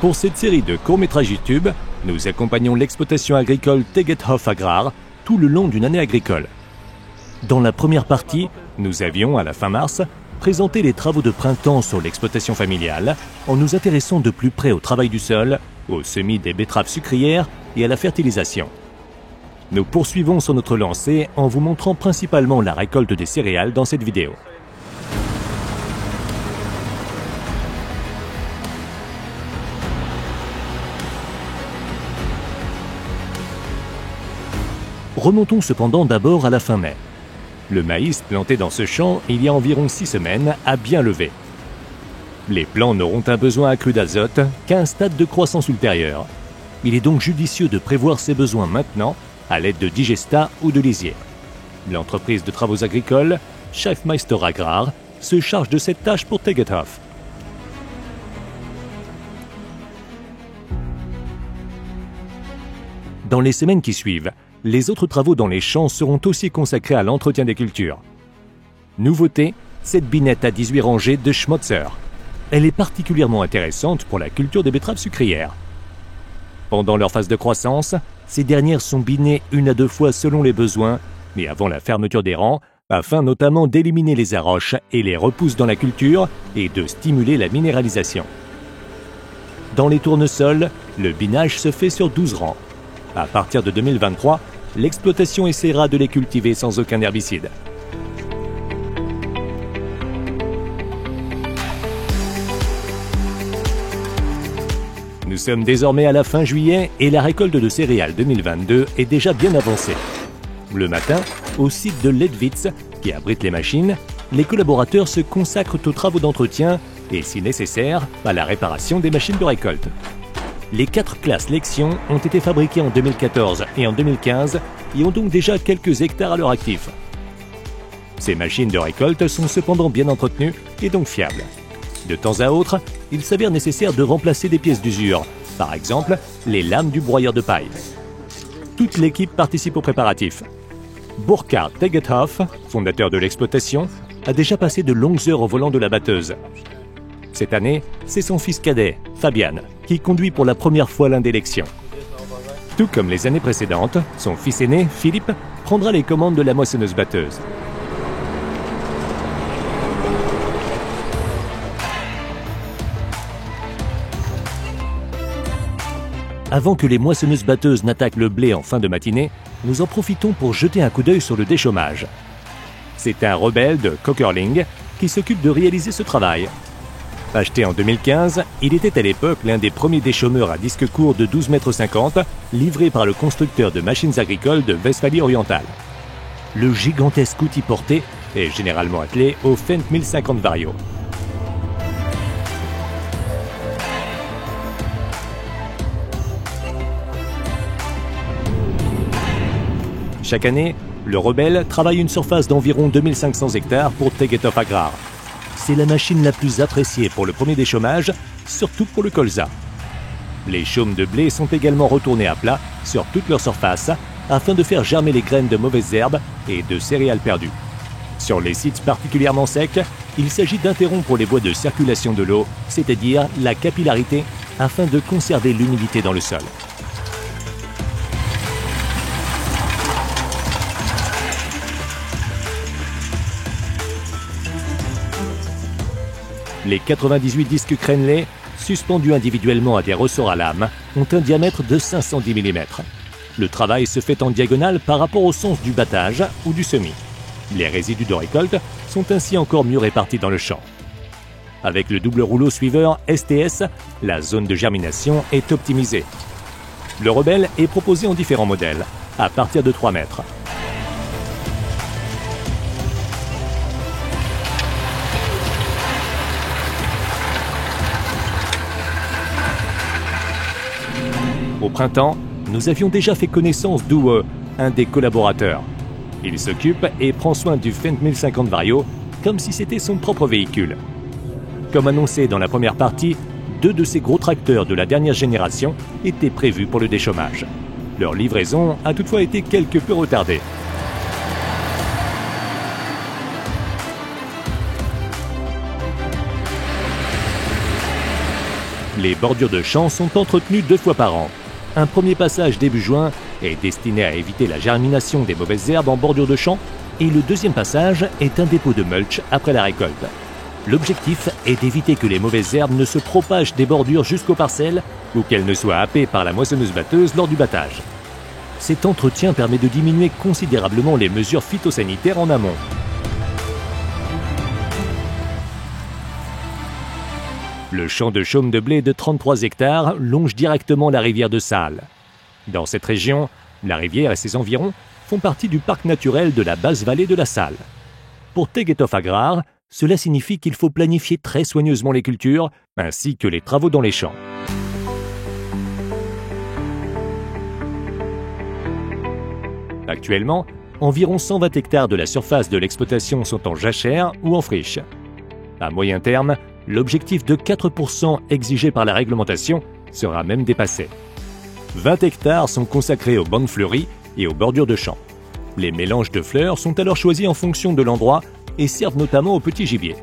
Pour cette série de courts-métrages YouTube, nous accompagnons l'exploitation agricole Tegethoff Agrar tout le long d'une année agricole. Dans la première partie, nous avions, à la fin mars, présenté les travaux de printemps sur l'exploitation familiale en nous intéressant de plus près au travail du sol, au semis des betteraves sucrières et à la fertilisation. Nous poursuivons sur notre lancée en vous montrant principalement la récolte des céréales dans cette vidéo. Remontons cependant d'abord à la fin mai. Le maïs planté dans ce champ il y a environ 6 semaines a bien levé. Les plants n'auront un besoin accru d'azote qu'à un stade de croissance ultérieur. Il est donc judicieux de prévoir ces besoins maintenant à l'aide de digestats ou de lisières. L'entreprise de travaux agricoles, Chefmeister Agrar, se charge de cette tâche pour Tegethoff. Dans les semaines qui suivent, les autres travaux dans les champs seront aussi consacrés à l'entretien des cultures. Nouveauté, cette binette à 18 rangées de Schmotzer. Elle est particulièrement intéressante pour la culture des betteraves sucrières. Pendant leur phase de croissance, ces dernières sont binées 1 à 2 fois selon les besoins, mais avant la fermeture des rangs, afin notamment d'éliminer les arroches et les repousses dans la culture et de stimuler la minéralisation. Dans les tournesols, le binage se fait sur 12 rangs. À partir de 2023, l'exploitation essaiera de les cultiver sans aucun herbicide. Nous sommes désormais à la fin juillet et la récolte de céréales 2022 est déjà bien avancée. Le matin, au site de Ledwitz, qui abrite les machines, les collaborateurs se consacrent aux travaux d'entretien et, si nécessaire, à la réparation des machines de récolte. Les 4 classes Lexion ont été fabriquées en 2014 et en 2015 et ont donc déjà quelques hectares à leur actif. Ces machines de récolte sont cependant bien entretenues et donc fiables. De temps à autre, il s'avère nécessaire de remplacer des pièces d'usure, par exemple les lames du broyeur de paille. Toute l'équipe participe aux préparatifs. Burkhard Tegethoff, fondateur de l'exploitation, a déjà passé de longues heures au volant de la batteuse. Cette année, c'est son fils cadet, Fabian, qui conduit pour la première fois l'un des Lexion. Tout comme les années précédentes, son fils aîné, Philippe, prendra les commandes de la moissonneuse-batteuse. Avant que les moissonneuses-batteuses n'attaquent le blé en fin de matinée, nous en profitons pour jeter un coup d'œil sur le déchômage. C'est un rebelle de Cockerling qui s'occupe de réaliser ce travail. Acheté en 2015, il était à l'époque l'un des premiers déchômeurs à disque court de 12,50 m livré par le constructeur de machines agricoles de Westphalie orientale. Le gigantesque outil porté est généralement attelé au Fendt 1050 Vario. Chaque année, le rebelle travaille une surface d'environ 2500 hectares pour Tegethoff Agrar. C'est la machine la plus appréciée pour le premier déchômage, surtout pour le colza. Les chaumes de blé sont également retournés à plat sur toute leur surface afin de faire germer les graines de mauvaises herbes et de céréales perdues. Sur les sites particulièrement secs, il s'agit d'interrompre les voies de circulation de l'eau, c'est-à-dire la capillarité, afin de conserver l'humidité dans le sol. Les 98 disques crénelés, suspendus individuellement à des ressorts à lame, ont un diamètre de 510 mm. Le travail se fait en diagonale par rapport au sens du battage ou du semis. Les résidus de récolte sont ainsi encore mieux répartis dans le champ. Avec le double rouleau suiveur STS, la zone de germination est optimisée. Le rebelle est proposé en différents modèles, à partir de 3 mètres. Au printemps, nous avions déjà fait connaissance d'Uwe, un des collaborateurs. Il s'occupe et prend soin du Fendt 1050 Vario comme si c'était son propre véhicule. Comme annoncé dans la première partie, 2 de ces gros tracteurs de la dernière génération étaient prévus pour le déchômage. Leur livraison a toutefois été quelque peu retardée. Les bordures de champs sont entretenues 2 fois par an. Un premier passage début juin est destiné à éviter la germination des mauvaises herbes en bordure de champ et le deuxième passage est un dépôt de mulch après la récolte. L'objectif est d'éviter que les mauvaises herbes ne se propagent des bordures jusqu'aux parcelles ou qu'elles ne soient happées par la moissonneuse-batteuse lors du battage. Cet entretien permet de diminuer considérablement les mesures phytosanitaires en amont. Le champ de chaume de blé de 33 hectares longe directement la rivière de Saale. Dans cette région, la rivière et ses environs font partie du parc naturel de la basse vallée de la Saale. Pour Tegetthoff Agrar, cela signifie qu'il faut planifier très soigneusement les cultures ainsi que les travaux dans les champs. Actuellement, environ 120 hectares de la surface de l'exploitation sont en jachère ou en friche. À moyen terme, l'objectif de 4% exigé par la réglementation sera même dépassé. 20 hectares sont consacrés aux bandes fleuries et aux bordures de champs. Les mélanges de fleurs sont alors choisis en fonction de l'endroit et servent notamment au petit gibier.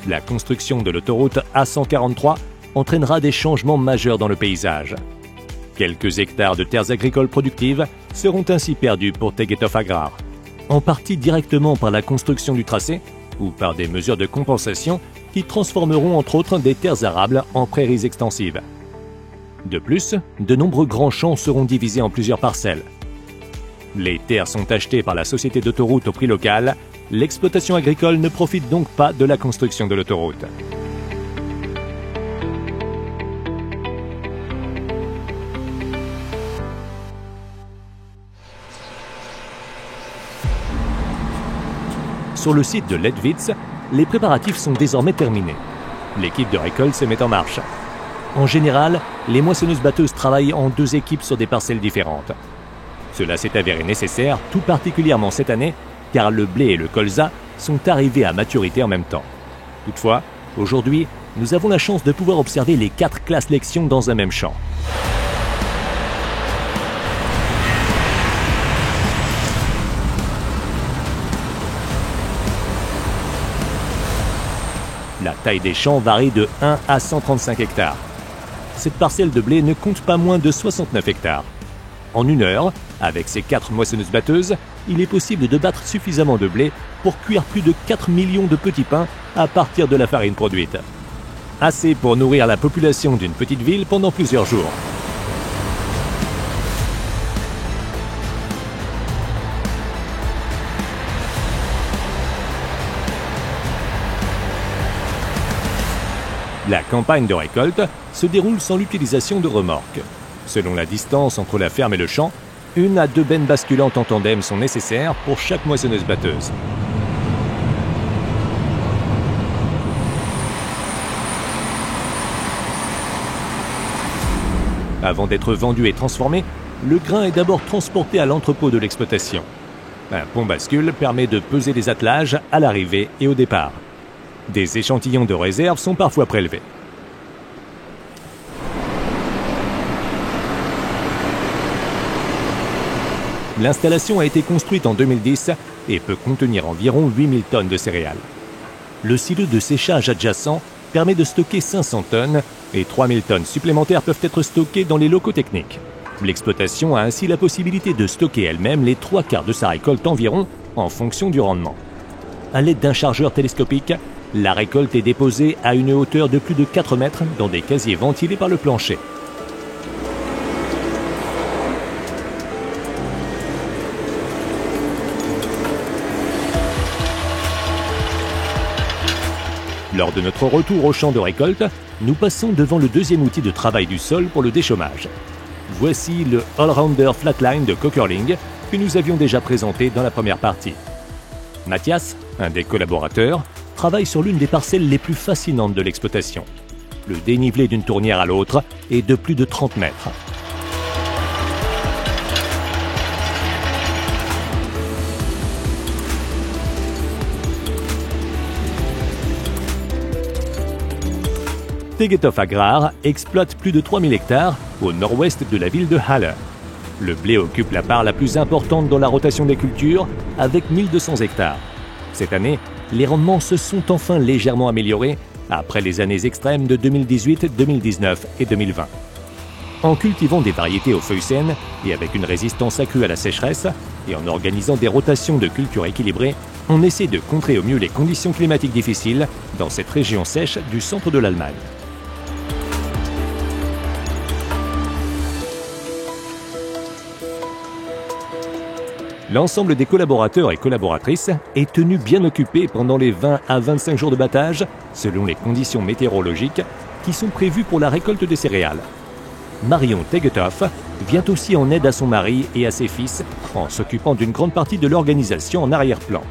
La construction de l'autoroute A143 entraînera des changements majeurs dans le paysage. Quelques hectares de terres agricoles productives seront ainsi perdus pour Tegetthoff Agrar, en partie directement par la construction du tracé ou par des mesures de compensation qui transformeront entre autres des terres arables en prairies extensives. De plus, de nombreux grands champs seront divisés en plusieurs parcelles. Les terres sont achetées par la société d'autoroute au prix local. L'exploitation agricole ne profite donc pas de la construction de l'autoroute. Sur le site de Leadwitz, les préparatifs sont désormais terminés. L'équipe de récolte se met en marche. En général, les moissonneuses-batteuses travaillent en 2 équipes sur des parcelles différentes. Cela s'est avéré nécessaire, tout particulièrement cette année, car le blé et le colza sont arrivés à maturité en même temps. Toutefois, aujourd'hui, nous avons la chance de pouvoir observer les 4 classes lection dans un même champ. La taille des champs varie de 1 à 135 hectares. Cette parcelle de blé ne compte pas moins de 69 hectares. En 1 heure, avec ces 4 moissonneuses-batteuses, il est possible de battre suffisamment de blé pour cuire plus de 4 millions de petits pains à partir de la farine produite. Assez pour nourrir la population d'une petite ville pendant plusieurs jours. La campagne de récolte se déroule sans l'utilisation de remorques. Selon la distance entre la ferme et le champ, 1 à 2 bennes basculantes en tandem sont nécessaires pour chaque moissonneuse-batteuse. Avant d'être vendu et transformé, le grain est d'abord transporté à l'entrepôt de l'exploitation. Un pont bascule permet de peser les attelages à l'arrivée et au départ. Des échantillons de réserve sont parfois prélevés. L'installation a été construite en 2010 et peut contenir environ 8000 tonnes de céréales. Le silo de séchage adjacent permet de stocker 500 tonnes et 3000 tonnes supplémentaires peuvent être stockées dans les locaux techniques. L'exploitation a ainsi la possibilité de stocker elle-même les 3/4 de sa récolte environ en fonction du rendement. À l'aide d'un chargeur télescopique, la récolte est déposée à une hauteur de plus de 4 mètres dans des casiers ventilés par le plancher. Lors de notre retour au champ de récolte, nous passons devant le deuxième outil de travail du sol pour le déchômage. Voici le Allrounder Flatline de Kokerling que nous avions déjà présenté dans la première partie. Mathias, un des collaborateurs, travaille sur l'une des parcelles les plus fascinantes de l'exploitation. Le dénivelé d'une tournière à l'autre est de plus de 30 mètres. Tegetthoff Agrar exploite plus de 3000 hectares au nord-ouest de la ville de Halle. Le blé occupe la part la plus importante dans la rotation des cultures, avec 1200 hectares. Cette année, les rendements se sont enfin légèrement améliorés après les années extrêmes de 2018, 2019 et 2020. En cultivant des variétés aux feuilles saines et avec une résistance accrue à la sécheresse, et en organisant des rotations de cultures équilibrées, on essaie de contrer au mieux les conditions climatiques difficiles dans cette région sèche du centre de l'Allemagne. L'ensemble des collaborateurs et collaboratrices est tenu bien occupé pendant les 20 à 25 jours de battage, selon les conditions météorologiques qui sont prévues pour la récolte des céréales. Marion Tegetoff vient aussi en aide à son mari et à ses fils en s'occupant d'une grande partie de l'organisation en arrière-plan.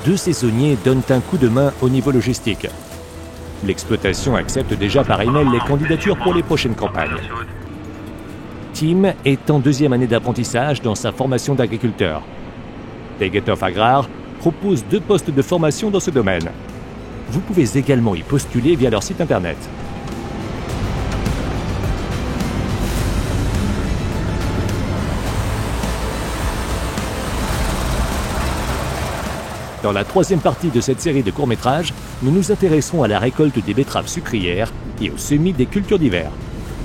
Deux saisonniers donnent un coup de main au niveau logistique. L'exploitation accepte déjà par email les candidatures pour les prochaines campagnes. Tim est en deuxième année d'apprentissage dans sa formation d'agriculteur. Tegetoff Agrar propose 2 postes de formation dans ce domaine. Vous pouvez également y postuler via leur site internet. Dans la 3e partie de cette série de courts-métrages, nous nous intéresserons à la récolte des betteraves sucrières et au semis des cultures d'hiver.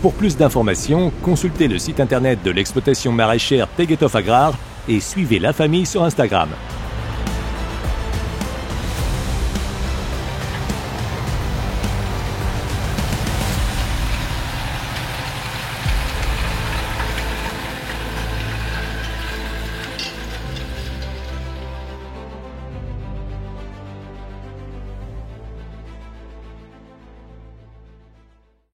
Pour plus d'informations, consultez le site internet de l'exploitation maraîchère Tegetoff Agrar et suivez la famille sur Instagram.